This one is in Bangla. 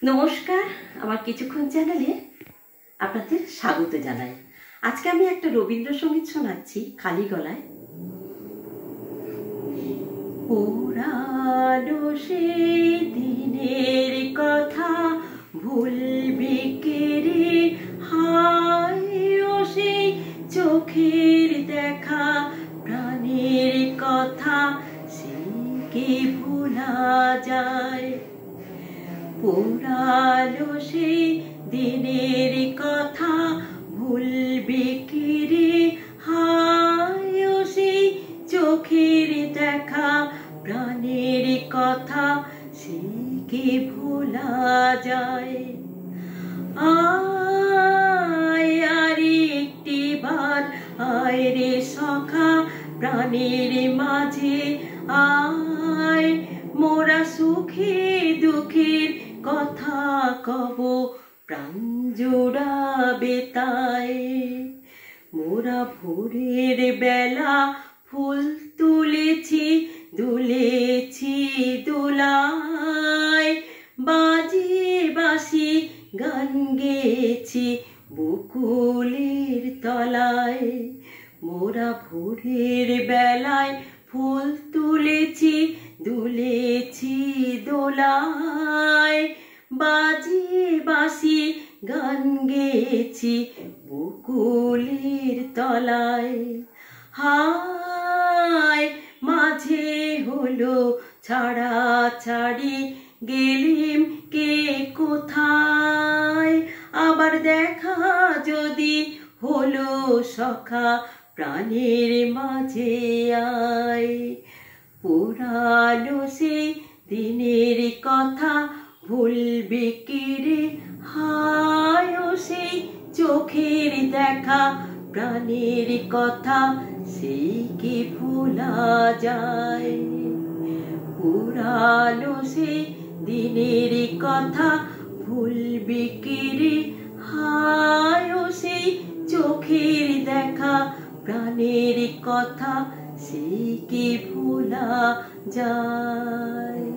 নমস্কার, আমার কিছুক্ষণ চ্যানেলে আপনাদের স্বাগত জানাই। আজকে আমি একটা রবীন্দ্রসঙ্গীত শোনাচ্ছি খালি গলায়। পুরানো সেই দিনের কথা ভুলবে কে রে, হায় ও সেই চোখের দেখা প্রাণের কথা সে কি ভোলা যায়। পুরানো সেই দিনের কথা ভুলবে কি রে, হায় ও সেই চোখের দেখা প্রাণের কথা সে কি ভোলা যায়। আয় আর একটি বার আয় রে সখা প্রাণের মাঝে, আয় মোরা সুখে দুঃখের কথা কব প্রাণ জোড়াবে তাই। মোরা ভোরের বেলা ফুল তুলেছি দুলেছি দোলায়, বাজিয়ে বাঁশি গান গেয়েছি বকুলের তলায়। মোরা ভোরের বেলায় ফুল তুলেছি দুলেছি দোলায়, বাজিয়ে বাঁশি গান গেয়েছি বকুলের তলায়। হায় মাঝে হলো ছাড়াছাড়ি গেলিম কে কোথায়, আবার দেখা যদি হলো সখা প্রাণের মাঝে আয়। পুরানো সেই দিনের কথা ভুলবে কি রে, হায় ও সেই চোখের দেখা প্রাণের কথা সেই কি ভোলা যায়। পুরানো সেই দিনের কথা ভুলবে কি রে, হায় ও সেই চোখের দেখা প্রাণের কথা সে কি ভোলা যায়।